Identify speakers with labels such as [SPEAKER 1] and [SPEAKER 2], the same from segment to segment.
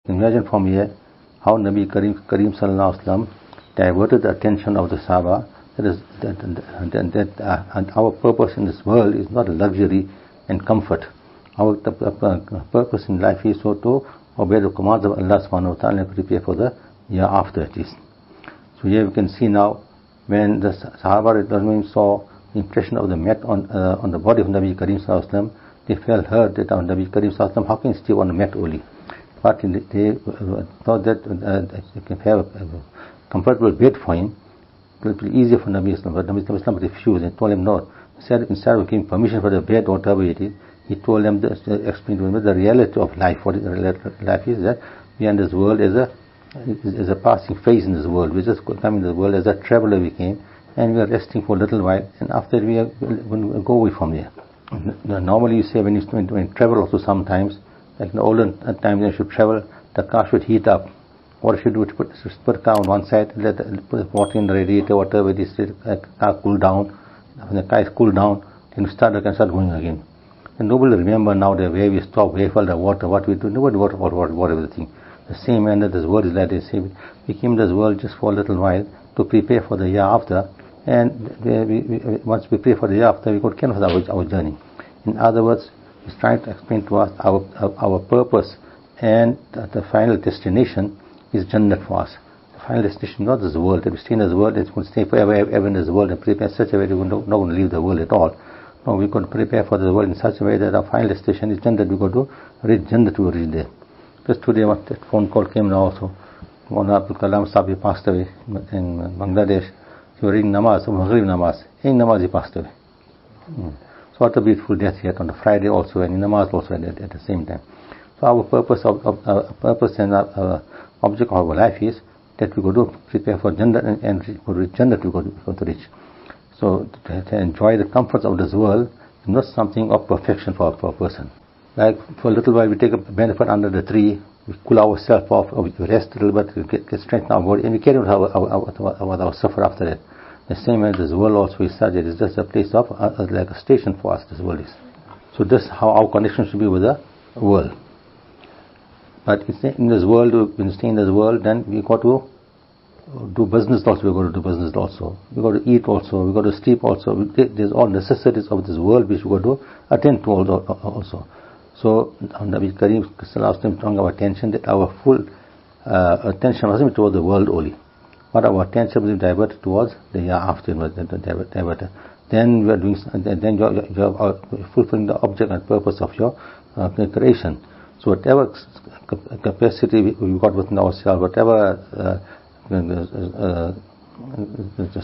[SPEAKER 1] Imagine from here how Nabi Karim Sallallahu Alaihi Wasallam diverted the attention of the Sahaba and our purpose in this world is not luxury and comfort. Our purpose in life is so to obey the commands of Allah subhanahu wa ta'ala and prepare for the year after it is. So here we can see now when the Sahaba saw the impression of the mat on the body of Nabi Karim Sallallahu Alaihi Wasallam, they felt hurt that our Nabi Karim Sallallahu Alaihi Wasallam, how can he stay on the mat only? But they thought that they can have a comfortable bed for him. It will be easier for Nabi Islam. But Nabi Islam refused and told him no. Instead of giving permission for the bed or whatever it is, he told them, explained to them the reality of life. What life is, that we are in this world as a passing phase in this world. We just come in this world as a traveler we came, and we are resting for a little while, and after we are going to go away from there. Normally you say when you travel also sometimes, like in the olden times when you should travel, the car should heat up. What you should do is put the car on one side, put water in the radiator, whatever it is, the car cool down. When the car is cooled down, then you can start going again. And nobody remember now where we stop, where fell the water, what we do, nobody what everything. The same manner this world is like they say, we came to this world just for a little while to prepare for the year after, and once we prepare for the year after, we got canvas our journey. In other words, he's trying to explain to us our purpose, and the final destination is Jannat for us. The final destination, not this world. If we stay in this world, it's going to stay forever in this world and prepare such a way that we're not going to leave the world at all. No, we're going to prepare for the world in such a way that our final destination is Jannat. We're going to reach Jannat, we reach there. Just today, that phone call came now also. Molana Abdul Kalam Sahab passed away in Bangladesh. He was reading namaz, Maghrib namaz. In namaz he passed away. So what a beautiful death he had on the Friday also, and in namaz also at the same time. So our purpose and our object of our life is that we go to prepare for Jannat and reach Jannat we go to reach. So to enjoy the comforts of this world is not something of perfection for a person. Like for a little while we take a benefit under the tree, we cool ourselves off, or we rest a little bit, we get strength in our body, and we carry on our suffer after that. The same as this world also is such, it is just a place of, like a station for us, this world is. So this is how our connection should be with the world. But in this world, when you stay in this world, then we got to do business also, we got to do business also. We got to eat also, we got to sleep also. There's all necessities of this world which we got to attend to also. So Nabi Karim Sallallahu Alaihi Wasallam drawing our attention that our full attention wasn't towards the world only, but our attention was diverted towards the year after. Then we are doing, then you are fulfilling the object and purpose of your creation. So whatever capacity we got within ourselves, whatever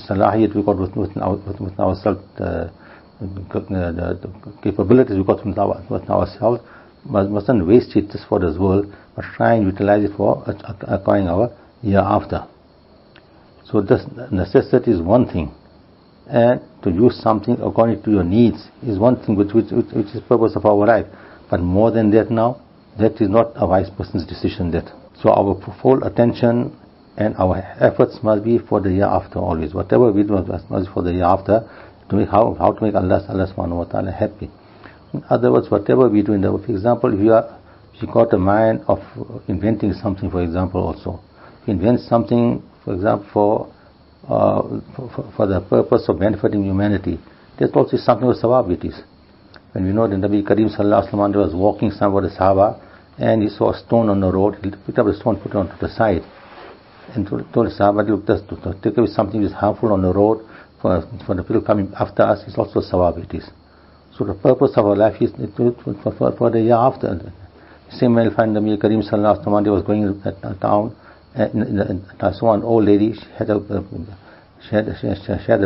[SPEAKER 1] salahiyat we got within ourselves, the capabilities we got within ourselves, mustn't waste it just for this world, but try and utilize it for acquiring our year after. So this necessity is one thing, and to use something according to your needs is one thing, which is the purpose of our life. But more than that now, that is not a wise person's decision. That so our full attention and our efforts must be for the year after always. Whatever we do must be for the year after, to make how to make Allah subhanahu wa ta'ala happy. In other words, whatever we do for example, if you got a mind of inventing something, for example, also invent something, for example, for the purpose of benefiting humanity, that also is something of sawab it is. When we know that Nabi Karim Sallallahu Alaihi Wasallam was walking somewhere with the Sahaba, and he saw a stone on the road, he picked up the stone, put it onto the side, and told the Sahaba, look, to take away something which is harmful on the road for the people coming after us is also sawab it is. So the purpose of our life is for the year after. The same way you find Nabi Karim Sallallahu Alaihi Wasallam was going to a town, and I saw an old lady, she had the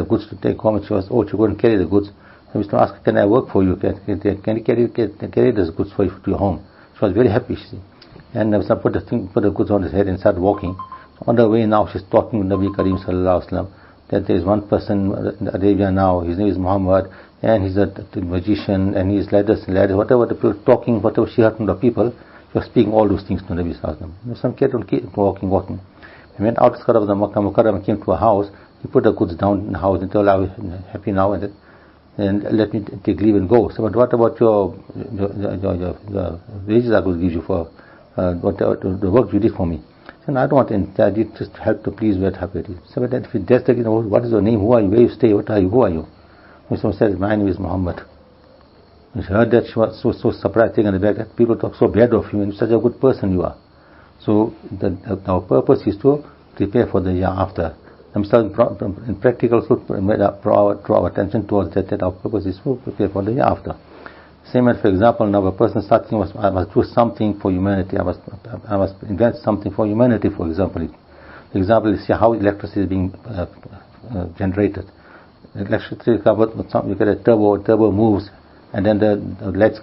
[SPEAKER 1] goods to take home, and she was old, she couldn't carry the goods. I was to ask, can I work for you? Can you carry these goods for you to your home? She was very happy, she. And I was put the goods on his head and started walking. On the way now, she's talking with Nabi Karim Sallallahu Alaihi Wasallam that there is one person in Arabia now, his name is Muhammad, and he's a magician, and he's like this and like that. Whatever the people talking, whatever she heard from the people, she was speaking all those things to Nabi Sallallahu Alaihi Wasallam. Some kept on walking. He went outskirts of the Makkah Mukarram and came to a house. He put the goods down in the house and told, I'm happy now, and let me take leave and go. So, but what about your wages I could give you for the work you did for me. And I don't want to, I did just help to please where happy it is. So that if it does, what is your name? Who are you? Where you stay? What are you? Who are you? When someone said, my name is Muhammad. When she heard that, she was so surprised, taken aback that people talk so bad of you and such a good person you are. So our purpose is to prepare for the year after. And in practical, so draw our attention towards that our purpose is to prepare for the year after. Same as, for example, now a person starts thinking, I must do something for humanity, I must invent something for humanity, for example. For example, you see how electricity is being generated. Electricity, you get a turbo moves, and then the lights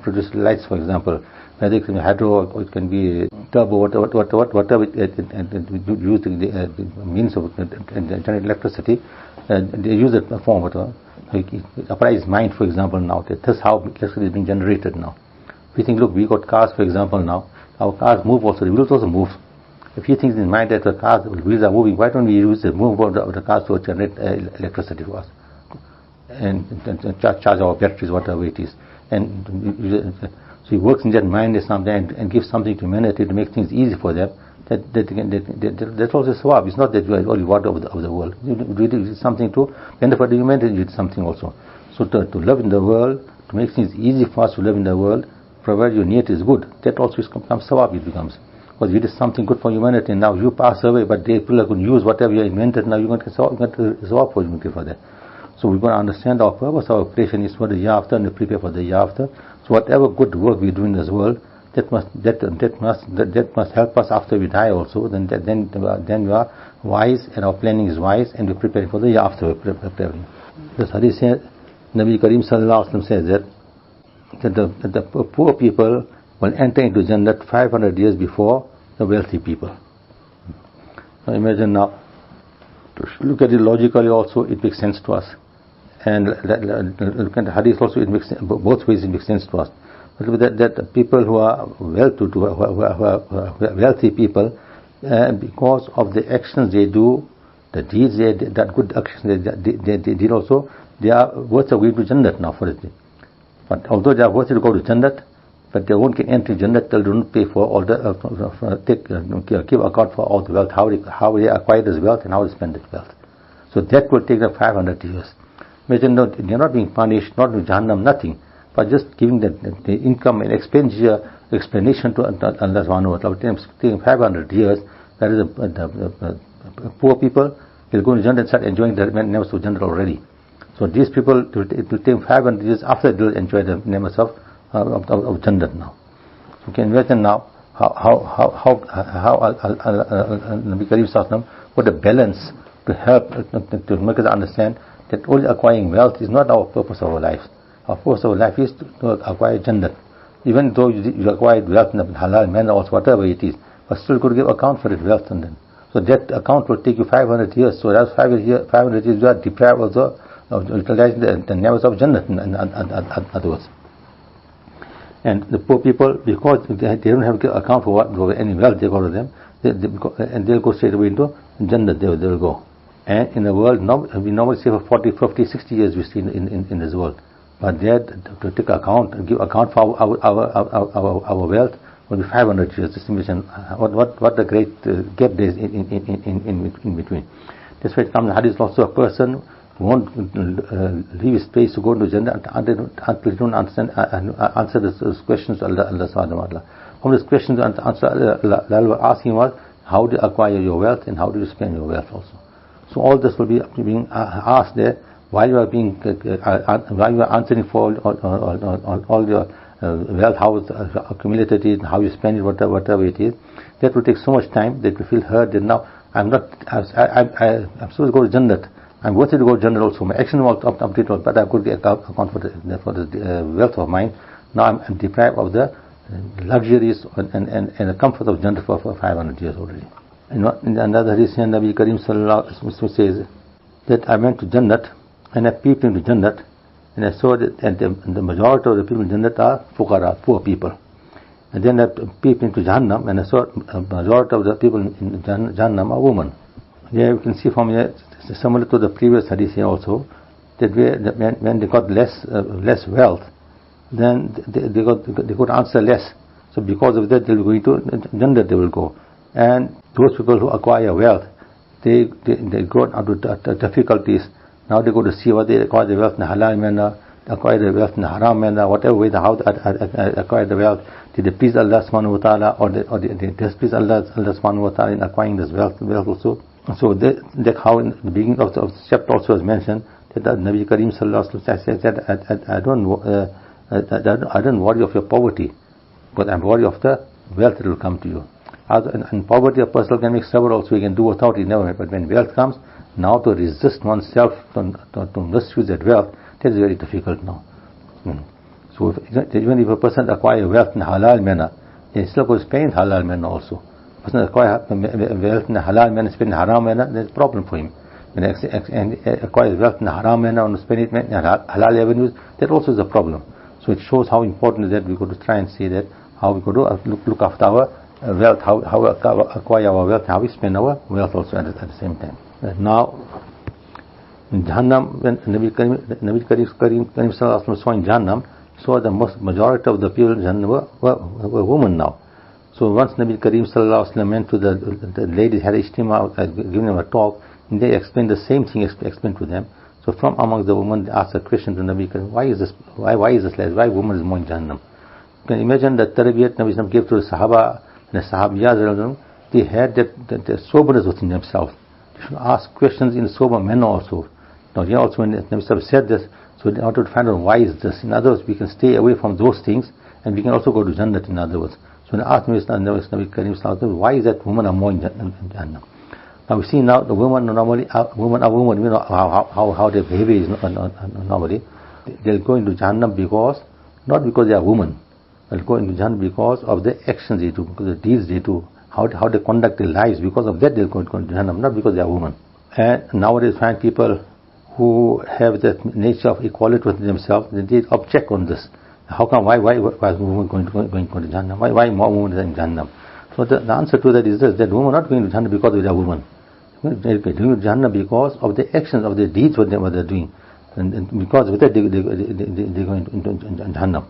[SPEAKER 1] produce lights, for example. Whether it can be hydro or it can be turbo, whatever use the means of generate electricity, they use it form. Apply his mind, for example, now. That's how electricity is being generated now. If you think, look, we got cars, for example, now. Our cars move also, the wheels also move. If he thinks in his mind that the wheels are moving, why don't we use the movement of the cars to generate electricity for us? And charge our batteries, whatever it is. And so he works in that mind and gives something to humanity to make things easy for them. That's also Sahab. It's not that you are only water of the world. You did something to benefit the humanity, you did something also. So to live in the world, to make things easy for us to live in the world, provided your niyat is good, that also becomes Sahab, it becomes. Because you did something good for humanity, and now you pass away, but people are going to use whatever you invented, now you're going to get Sahab for humanity for that. So we're going to understand our purpose, our creation is for the year after, and to prepare for the year after. So whatever good work we do in this world, that must help us after we die also. Then we are wise, and our planning is wise, and we're preparing for the year after. This hadith says, Nabi Karim Sallallahu Alaihi Wasallam says that the poor people will enter into Jannat 500 years before the wealthy people. Now imagine now, to look at it logically also, it makes sense to us. And look at the hadith also, it makes both ways, it makes sense to us. But that people who are wealthy people, because of the actions they do, the deeds they did, that good actions they did also, they are worth of going to Jannat now for it. But although they are worth to go to Jannat, but they won't get entry Jannat till they don't pay for all the give account for all the wealth, how they acquire this wealth and how they spend this wealth. So that will take them 500 years. Imagine they're not being punished, not in Jahannam, nothing, but just giving the income and expenditure explanation to Allah subhanahu wa ta'ala, taking 500 years. That is the poor people will go to Jannah and start enjoying the nemas of Jannah already. So these people, it will take 500 years after they will enjoy the nemas of Jannah now. So you can imagine now how Nabi Karim Sallallahu put a balance to help to make us understand that only acquiring wealth is not our purpose of our life. Our purpose of our life is to acquire Jannah. Even though you acquired wealth in a halal manner or whatever it is, but still could give account for that wealth and then. So that account will take you 500 years. So that's 500 years you are deprived also of utilizing the nemas of Jannah in other words. And the poor people, because they don't have to account for any wealth they got to them, and they'll go straight away into Jannah, they will go. And in the world, we normally say for 40, 50, 60 years we see in this world. But there, to take account and give account for our wealth, will be 500 years. Just imagine what the great gap there is in between. That's why it comes in hadith also, a person won't leave his place to go into Jannah until he don't answer those questions to Allah subhanahu wa ta'ala. From these questions and answer, Allah will ask him was, how do you acquire your wealth and how do you spend your wealth also. So all this will be being asked there while you are answering for all your wealth, how it's accumulated it, how you spend it, whatever it is. That will take so much time that you feel hurt that now I'm supposed to go to Jannah. I'm worthy to go to Jannah also. My action was up to it, but I could get account for the wealth of mine. Now I'm deprived of the luxuries and the comfort of Jannah for 500 years already. In another hadith, Nabi Karim Sallallahu Alaihi Wasallam says that I went to Jannah and I peeped into Jannah and I saw that the majority of the people in Jannah are fuqara, poor people. And then I peeped into Jahannam and I saw the majority of the people in Jahannam are women. Here you can see from here, similar to the previous hadith here also, that when they got less wealth, then they could answer less. So because of that, they will go into Jannah, they will go. And those people who acquire wealth, they go out to difficulties. Now they go to see what they acquire the wealth in a halal manner, acquire the wealth in a haram manner, whatever way, how they acquire the wealth. Did they please Allah subhanahu wa ta'ala, or they displease Allah subhanahu wa ta'ala in acquiring this wealth also? So that's how in the beginning of the chapter also was mentioned that the Nabi Kareem sallallahu alaihi wasallam said, I don't worry of your poverty, but I'm worried of the wealth that will come to you. In poverty, a person can make sabr also, he can do without it, never. But when wealth comes, now to resist oneself, to misuse that wealth, that is very difficult now. So even if a person acquires wealth in a halal manner, he still goes to pay in halal manner also. A person acquires wealth in a halal manner, spend in a haram manner, there's a problem for him. When he acquires wealth in a haram manner and spend it in halal avenues, that also is a problem. So it shows how important it is that we got to try and see that how we got to look after our wealth, how acquire our wealth, how we spend our wealth also at the same time. Now, in Jahannam, when Nabi Kareem saw in Jahannam, saw the majority of the people in Jahannam were women now. So once Nabi Kareem went to the ladies, had ijtima, giving them a talk, and they explained the same thing explained to them. So from amongst the women, they asked a question to Nabi Kareem, why is this less? Why women is more in Jahannam? You can imagine the tarbiyat Nabi gave to the Sahaba and the Sahabiyas, they had that soberness within themselves. They should ask questions in a sober manner also. Now here also when Nabi said this, so they wanted to find out why is this. In other words, we can stay away from those things and we can also go to Jannah in other words. So when I asked Nabi Kareem, why is that women are more in Jannah? Now we see now the women normally, women are women, you know how their behavior is normally. They'll go into Jannah not because they are women. They'll go into Jannah because of the actions they do, because of the deeds they do, how they conduct their lives. Because of that they'll go into Jannah, not because they are women. And nowadays find people who have that nature of equality within themselves, they object on this. How come? Why is women going to Jannah? Why more women in Jannah? So the answer to that is this: that women are not going to Jannah because they are women. They're going to Jannah because of the actions of the deeds what they're doing, and because of that they're going into Jannah.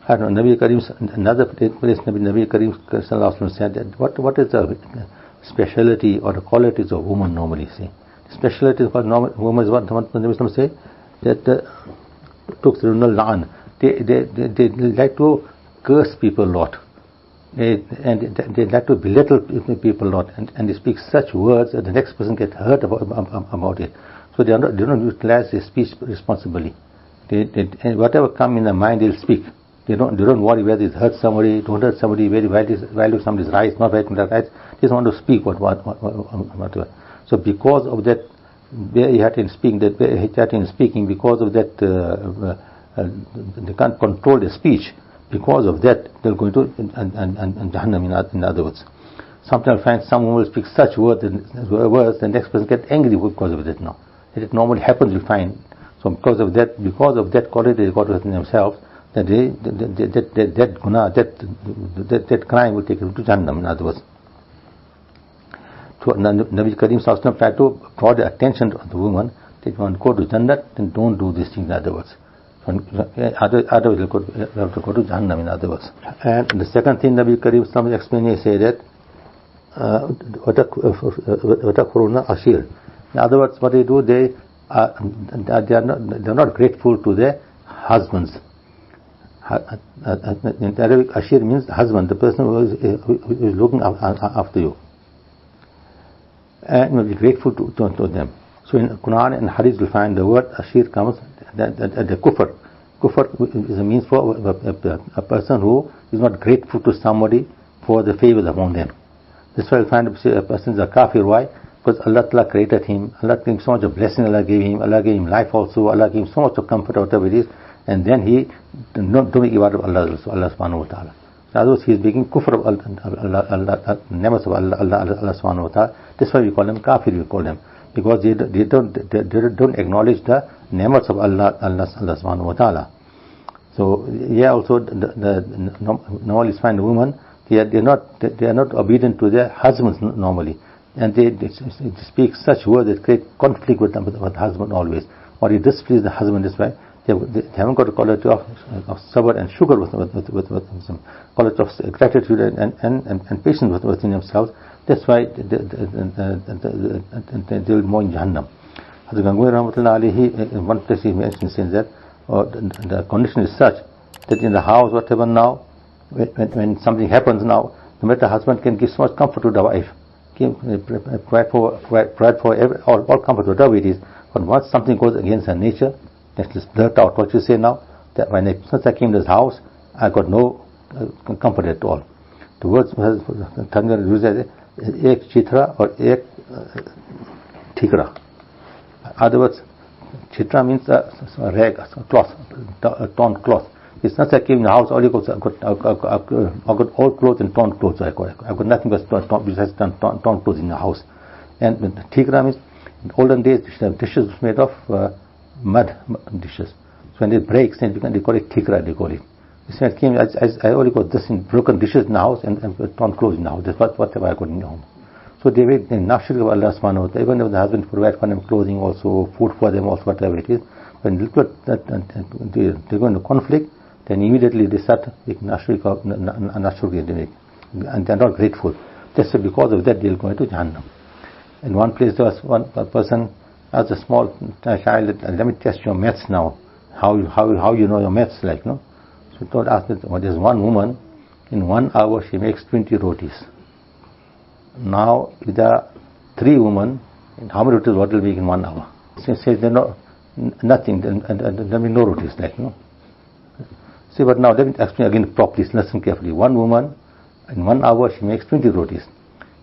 [SPEAKER 1] I don't know, Nabi Kareem, another place Nabi Kareem sallallahu alaihi wasallam said that what is the speciality or the qualities of women normally? See, the speciality of women is what Nabi Sallallahu say that they like to curse people a lot. They like to belittle people a lot, and they speak such words that the next person gets hurt about it. So they don't utilize their speech responsibly. And whatever comes in their mind, they'll speak. They don't worry whether it hurts somebody, don't hurt somebody, value somebody's rights, not value their rights. They just want to speak whatever. So because of that, they speaking, because of that, they can't control their speech. Because of that, they'll go into Jahannam, in other words. Sometimes I find someone will speak such words, the next person gets angry because of that now. It normally happens, you find. So because of that quality they got within themselves, that that crime will take them to Jahannam, in other words. So Nabi Kareem Sallallahu tried to draw the attention to the woman that if you want to go to Jannah, then don't do these things, in other words. Otherwise you have to go to Jahannam, in other words. And the second thing Nabi Kareem Sallallahu explained, he said that Watakuruna Ashir. In other words, what they do, they're not grateful to their husbands. In Arabic, Ashir means husband, the person who is looking after you, and will be grateful to them. So in Quran and Hadith you'll find the word Ashir comes the kufr. Kufr is a means for a person who is not grateful to somebody for the favors among them. This why you'll find a person is a kafir. Why? Because Allah Ta'ala created him, Allah gave him so much of blessing, Allah gave him life also, Allah gave him so much of comfort, whatever it is, and then he don't make ibadah of Allah subhanahu wa ta'ala. In other words, he is making kufr of Allah, nemas of Allah subhanahu wa ta'ala. That's why we call them kafir, we call them. Because they don't acknowledge the nemas of Allah subhanahu wa ta'ala. So yeah, also normally find the women, they are not obedient to their husbands normally, and they speak such words that create conflict with the husband always, or he displeases the husband this way. They haven't got a quality of sabr and sugar with them, quality of gratitude and patience within themselves. That's why they will more in Jahannam. Hazrat Gangohi Rahmatullah Alayhi, in one place he mentions, saying that the condition is such that in the house, whatever now, when something happens now, no matter husband can give so much comfort to the wife, provide for all comfort, whatever it is, but once something goes against her nature, let's just blurt out what you say now, that since I came to this house, I got no comfort at all. The words Tangar used as ek chitra or ek tikra. In other words, chitra means a rag, a cloth, a torn cloth. It's not like I came in the house, all I got all clothes and torn clothes. I got nothing but besides torn clothes in the house. And tikra means, in olden days, dishes was made of mud dishes. So when they break, then they call it tikra, they call it. I only got this in broken dishes in the house and torn clothes in the house. That's whatever I got in the home. So they were nashrik of Allah subhanahu wa ta'ala. Even if the husband provide for them clothing also, food for them also, whatever it is, when they go into conflict, then immediately they start making nashrik and they are not grateful. Just because of that they will go into Jahannam. In one place there was one person asked a small child, let me test your maths now. How you know your maths, like, no? So told asked that there's one woman, in 1 hour she makes 20 rotis. Now if there are 3 women, how many rotis what will make in 1 hour? She says there no nothing, and there will be no rotis, like, no? See, but now let me explain again properly, listen carefully. One woman, in 1 hour she makes 20 rotis.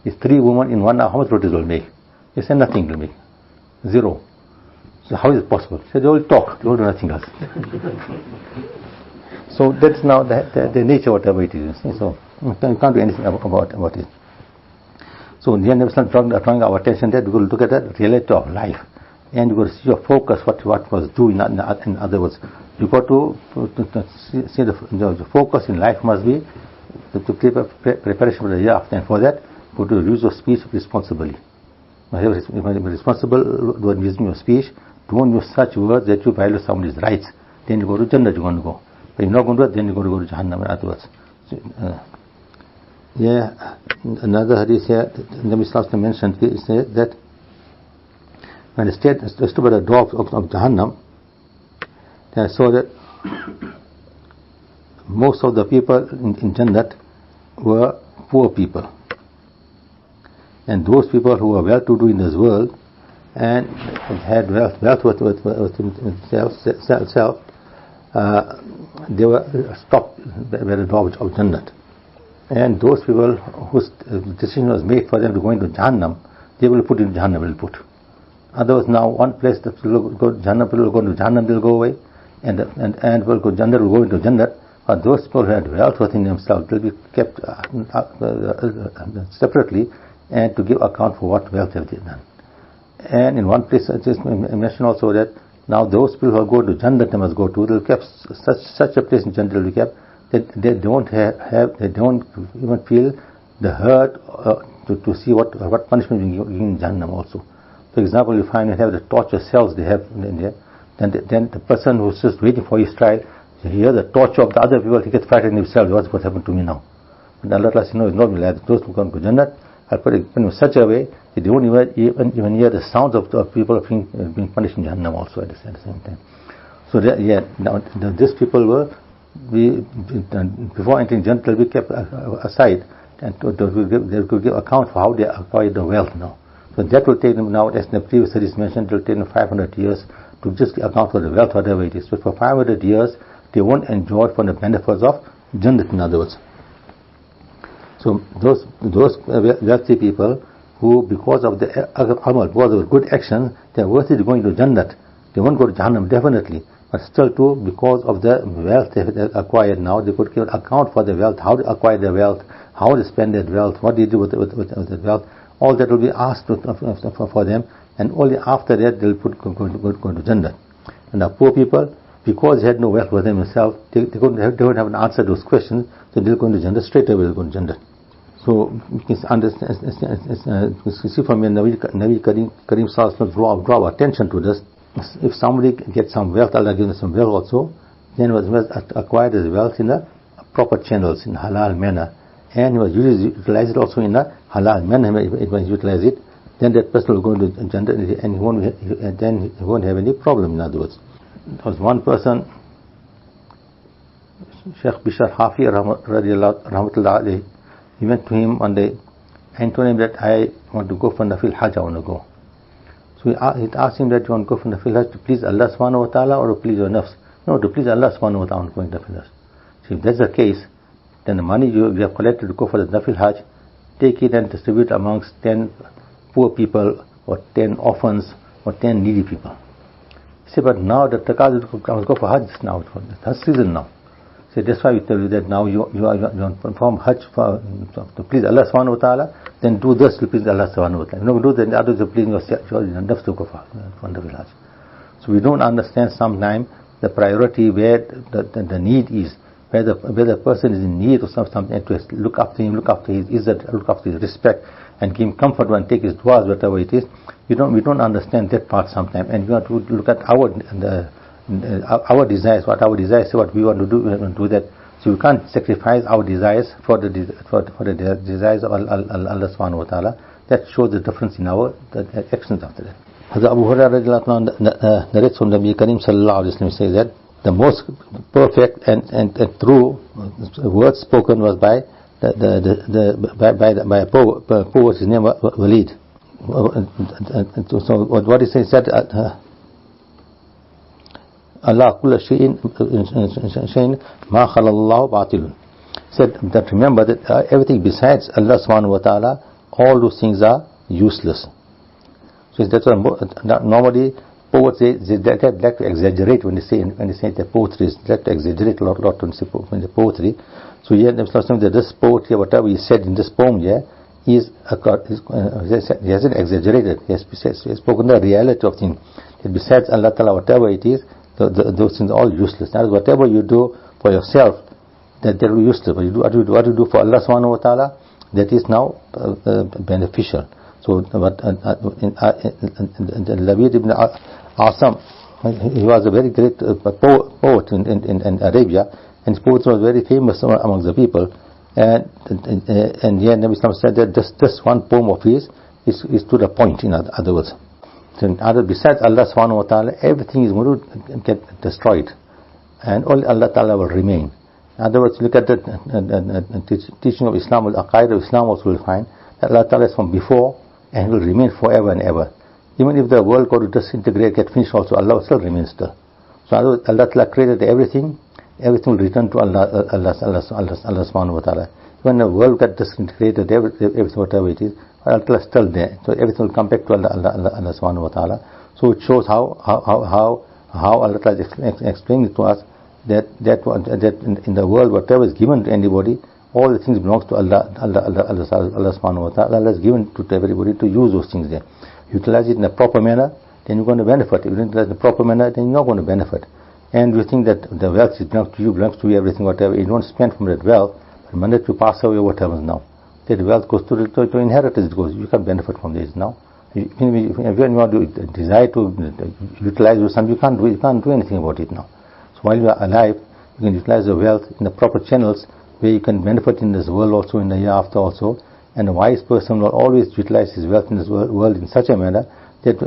[SPEAKER 1] If 3 women in 1 hour, how much rotis will make? They say nothing will make. 0. So how is it possible? So they will talk, they will do nothing else. So that's now the nature, whatever it is. So you can't do anything about it. So the Nabi Sallallahu Alaihi Wasallam drawing our attention that we will look at the reality of life, and you will see your focus what was due. In other words, you got to see the focus in life must be to prepare preparation for the year after, and for that you got to use your speech responsibly. You must be responsible when using your speech. Don't use such words that you violate somebody's rights. Then you go to Jannah, you're going to go. But you're not going to do it, then you're going to go to Jahannam. In other words, another hadith here, Nabi Sallallahu Alaihi Wasallam mentioned, he said that when I stood by the door of Jahannam, then I saw that most of the people in Jannat were poor people. And those people who were well-to-do in this world and had wealth with themselves, they were stopped by the door of Jannat. And those people whose decision was made for them to go into Jahannam, they will put in Jahannam, will put. Otherwise, now one place that will go to Jahannam, people will go into Jahannam, they'll go away, and will go Jannat, will go into Jannat. But those people who had wealth within themselves will be kept separately, and to give account for what wealth have they done. And in one place, I just mentioned also that now those people who go to Jannat, they must go to, they'll keep such a place in Jannat will be kept that they don't even feel the hurt to see what punishment is given in Jahannam also. For example, you find you have the torture cells they have in there, then the person who's just waiting for his trial, he hears the torture of the other people, he gets frightened himself. What's happened to me now? But Allah says, no, it's not like those who come to Jannat, I'll put it in such a way that they won't even hear the sounds of the people being punished in Jahannam also at the same time. So now these people were, before entering Jannat, they'll be kept aside, and they could give account for how they acquired the wealth now. So that will take them now, as the previous series mentioned, it will take them 500 years to just account for the wealth, whatever it is. So for 500 years, they won't enjoy from the benefits of Jannat, in other words. So those wealthy people who, because of the amal, because of good action, they are worthy of going to Jannat. They won't go to Jahannam definitely, but still too, because of the wealth they have acquired now, they could give account for the wealth, how to acquire the wealth, how to spend that wealth, what do you do with the wealth. All that will be asked for them, and only after that they will go to Jannat. And the poor people, because they had no wealth within themselves, they don't have an answer to those questions, so they'll go into Jannat, straight away they'll go into Jannat. So you can understand, see from here, Nabi Karim Sallallahu Alaihi Wasallam draw our attention to this, if somebody gets some wealth, Allah gives him some wealth also, then he was acquired his wealth in the proper channels, in halal manner, and he was utilized it also in a halal manner. If he utilized it, then that person will go into Jannah, and he won't have any problem. In other words, there was one person, Sheikh Bishar Hafi Rahmatullah alayhi, he went to him one day and told him that I want to go for Nafil Hajj, I want to go. So he asked him that you want to go for Nafil Hajj to please Allah subhanahu wa ta'ala or to please your nafs? No, to please Allah subhanahu wa ta'ala, I want to go in Nafil Hajj. So if that's the case, then the money you have collected to go for the Nafil Hajj, take it and distribute amongst 10 poor people or 10 orphans or 10 needy people. He said, but now the taqaddud comes go for Hajj now, for the Hajj season now. So that's why we tell you that now you perform Hajj to please Allah subhanahu wa ta'ala, then do this to please Allah subhanahu wa ta'ala. You don't do that, the others are pleasing yourself, you have to go for Nafil Hajj. So we don't understand sometimes the priority where the need is, where the person is in need of something, and to look after him, look after his izzat, look after his respect, and give him comfort and take his du'as, whatever it is. We don't understand that part sometimes, and we have to look at our desires, what our desires say, what we want to do, we want to do that. So we can't sacrifice our desires for the desires of Allah subhanahu wa ta'ala. That shows the difference in our actions after that. Hazrat Abu Hurairah narrates from Nabi Karim sallallahu alayhi wa sallam, says that the most perfect and true words spoken was by a poet. His name was Walid. So what he said, Allah kulla shay'in ma khalallahu batilun. Said that remember that everything besides Allah subhanahu wa ta'ala, all those things are useless. So that's why normally poets they like to exaggerate when they say that poetry is like to exaggerate a lot when they say poetry. So here that this poetry, whatever he said in this poem here, he hasn't exaggerated. He has spoken the reality of things. That besides Allah Ta'ala, whatever it is, those things are all useless. That is, whatever you do for yourself, that will be useless. But what you do for Allah Subhanahu wa Ta'ala, that is now beneficial. So, Labid ibn Asam, he was a very great poet in Arabia, and his poetry was very famous among the people. And here Nabi Islam said that this one poem of his is to the point, in other words. So besides Allah subhanahu wa ta'ala, everything is going to get destroyed, and only Allah ta'ala will remain. In other words, look at the teaching of Islam, the Aqaidah of Islam also will find that Allah ta'ala is from before and will remain forever and ever. Even if the world go to disintegrate, get finished also, Allah will still remain still. So Allah ta'ala created everything will return to Allah subhanahu wa ta'ala. When the world got disintegrated, everything whatever it is, Allah ta'ala is still there. So everything will come back to Allah subhanahu wa ta'ala. So it shows how Allah ta'ala is explaining to us that in the world, whatever is given to anybody, all the things belongs to Allah subhanahu wa ta'ala. Allah has given to everybody to use those things there. Utilize it in a proper manner, then you're going to benefit. If you don't utilize it in a proper manner, then you're not going to benefit. And you think that the wealth belongs to you, everything, whatever. You don't spend from that wealth, but the minute you pass away, what happens now? That wealth goes to inheritance. It goes. You can't benefit from this now. If you want to desire to utilize something, you can't do anything about it now. So while you are alive, you can utilize the wealth in the proper channels where you can benefit in this world also, in the year after also. And a wise person will always utilize his wealth in this world in such a manner that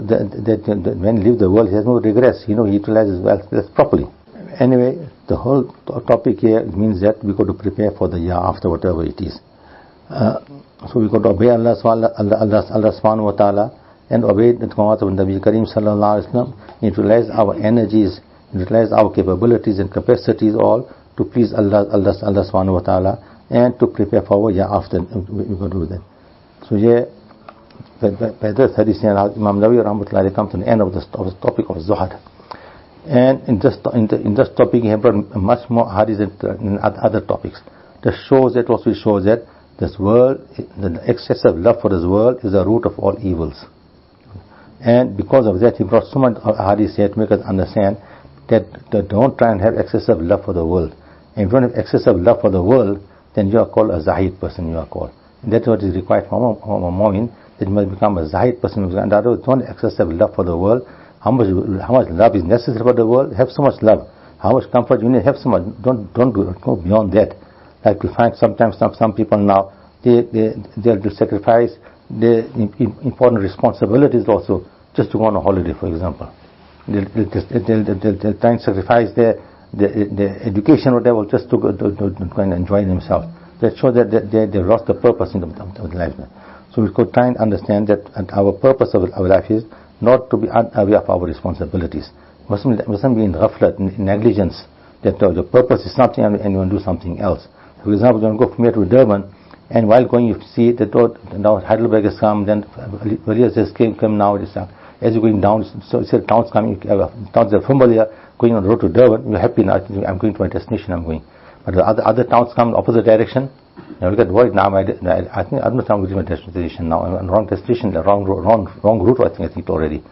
[SPEAKER 1] when he leaves the world, he has no regrets. He utilizes wealth properly. Anyway, the whole topic here means that we got to prepare for the year after, whatever it is. So we got to obey Allah subhanahu wa ta'ala and obey the command of Nabi Karim sallallahu alaihi wasallam. Utilize our energies, utilize our capabilities and capacities all to please Allah subhanahu wa ta'ala and to prepare for our year after. We got to do that. So here, by this hadith, Imam Nawawi rahmatullahi come to the end of the topic of Zuhad. And in this topic, he has brought much more hadith than other topics. This shows that this world, the excessive love for this world is the root of all evils. And because of that, he brought so much hadith here to make us understand that don't try and have excessive love for the world. And if you don't have excessive love for the world, then you are called a Zahid person, you are called. And that's what is required from a mu'min, that you must become a Zahid person. And that is not excessive love for the world, how much love is necessary for the world, have so much love. How much comfort you need, have so much. Don't go beyond that. Like we find sometimes some people now, they'll sacrifice their important responsibilities also just to go on a holiday, for example. They'll try and sacrifice their education or whatever just to go and enjoy themselves. That shows that they lost the purpose of life. So we could try and understand that our purpose of our life is not to be unaware of our responsibilities. Mustn't be in ghaflat, in negligence, that the purpose is something and you want to do something else. For example, you want to go from here to Durban, and while going you see that now Heidelberg has come, then Villiers has come now. As you're going down, so towns coming, towns are familiar, going on the road to Durban, you're happy now, I'm going to my destination, I'm going. But the other towns come in the opposite direction, now you get worried now, I think I'm not reaching my destination now, I'm on the wrong destination, the wrong route, I think already.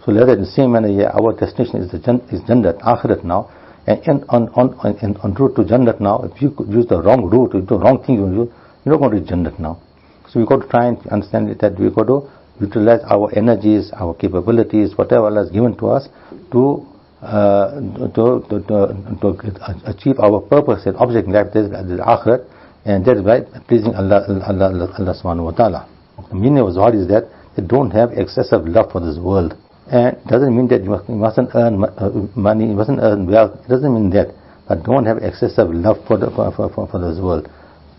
[SPEAKER 1] So in the same manner, our destination is Jannat, Akhirat now, and on route to Jannat now, if you use the wrong route, the wrong thing you do, you're not going to reach Jannat now. So we've got to try and understand that we've got to utilize our energies, our capabilities, whatever Allah has given to us, to achieve our purpose and object in life, that is the Akhirat, and that is by pleasing Allah subhanahu wa ta'ala. The meaning of Zuhad is that they don't have excessive love for this world. And it doesn't mean that you mustn't earn money, you mustn't earn wealth. It doesn't mean that. But don't have excessive love for this world.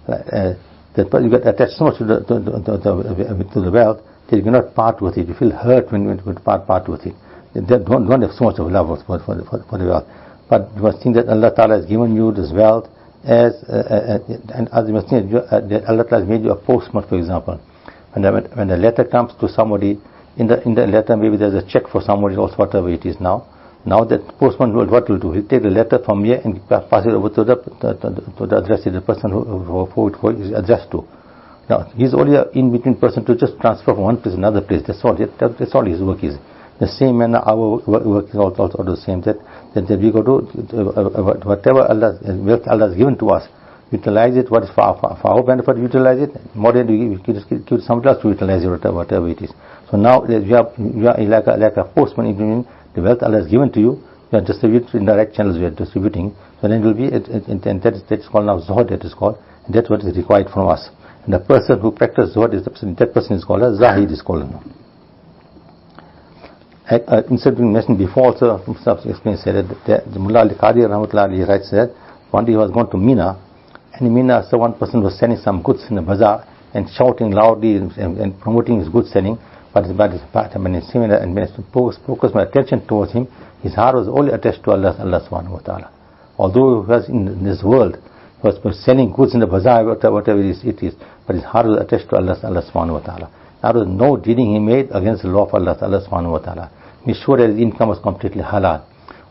[SPEAKER 1] That you get attached so much to the wealth that you cannot part with it. You feel hurt when you part with it. Don't have so much of love for the wealth. But you must think that Allah Ta'ala has given you this wealth and as you must think that Allah Ta'ala has made you a postman, for example. When the letter comes to somebody, in the letter maybe there's a check for somebody else, whatever it is now. Now that postman what will do? He'll take the letter from here and pass it over to the address of the person who it is addressed to. Now he's only an in-between person to just transfer from one place to another place. That's all his work is. The same manner our work is also the same. That we go to whatever Allah has given to us, utilize it. What is for our benefit, utilize it. More than we just give somebody else to utilize it, whatever it is. So now you are like a postman in between the wealth Allah has given to you. You are distributing in the right channels. You are distributing. So then it will be, and that is called now Zuhud. That is called, and that's what is required from us. And the person who practices Zuhud is that person is called a Zahid, is called. Instead of being mentioned before, also explained said that the Mullah Al-Qadi Rahmatullah writes that one day he was going to Mina, and in Mina, so one person was selling some goods in the bazaar and shouting loudly and promoting his goods selling. But when I focused my attention towards him, his heart was only attached to Allah subhanahu wa ta'ala. Although he was in this world, he was selling goods in the bazaar, whatever it is, but his heart was attached to Allah subhanahu wa ta'ala. There was no dealing he made against the law of Allah subhanahu wa ta'ala. He made sure that his income was completely halal.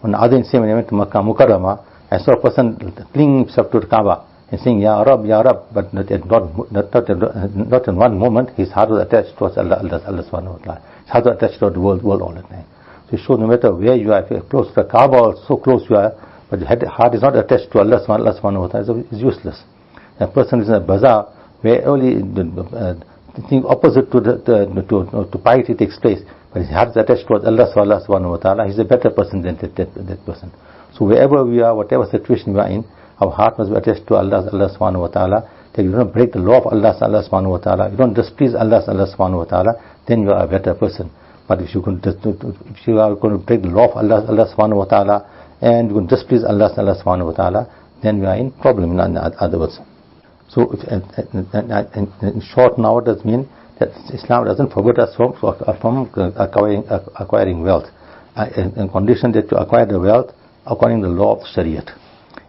[SPEAKER 1] On the other hand, when I went to Makkah Mukarramah, I saw a person clinging himself to the Kaaba and saying, Ya Rab, but not in one moment his heart was attached towards Allah subhanahu wa ta'ala. His heart was attached to the world all the time. So it shows no matter where you are, if you are close to the Kaaba or so close you are, but the heart is not attached to Allah subhanahu wa ta'ala, is useless. A person is in a bazaar where only the thing opposite to piety takes place, but his heart is attached towards Allah subhanahu wa ta'ala, he's a better person than that person. So wherever we are, whatever situation we are in, our heart must be attached to Allah subhanahu wa ta'ala, that you don't break the law of Allah subhanahu wa ta'ala, you don't displease Allah subhanahu wa ta'ala, then you are a better person. But if you are going to break the law of Allah subhanahu wa ta'ala, and you displease Allah subhanahu wa ta'ala, then you are in problem, in other words. So in short now, it does mean that Islam doesn't forbid us from acquiring wealth, in condition that you acquire the wealth according to the law of Shariat.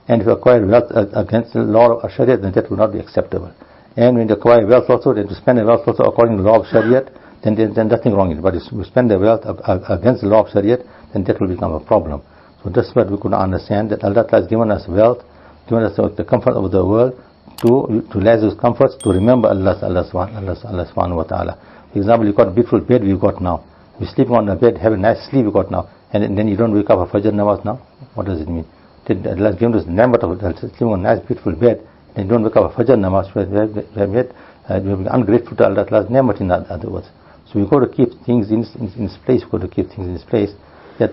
[SPEAKER 1] And if you acquire wealth against the law of Shariat, then that will not be acceptable. And when you acquire wealth also, then to spend the wealth also according to the law of Shariat, then there's nothing wrong in it. But if you spend the wealth against the law of Shariat, then that will become a problem. So that's what we could understand, that Allah has given us wealth, given us the comfort of the world, to utilize those comforts to remember Allah subhanahu wa ta'ala. For example, you got a beautiful bed we got now. You're sleeping on a bed, have a nice sleep you got now, and then you don't wake up for Fajr namaz now. What does it mean? Allah has given us the number of sleeping on a nice beautiful bed, and you don't wake up for Fajr namaz. We have been ungrateful to Allah's ni'mat, in other words. So we've got to keep things in its place. We've got to keep things in its place. that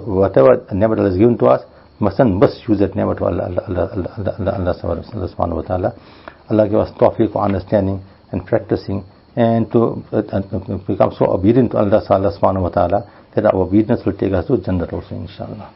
[SPEAKER 1] whatever never Allah has given to us, must use that never to Allah subhanahu wa ta'ala. Allah give us tawfiq for understanding and practicing, and to become so obedient to Allah subhanahu wa ta'ala that our obedience will take us to Jannah also, inshallah.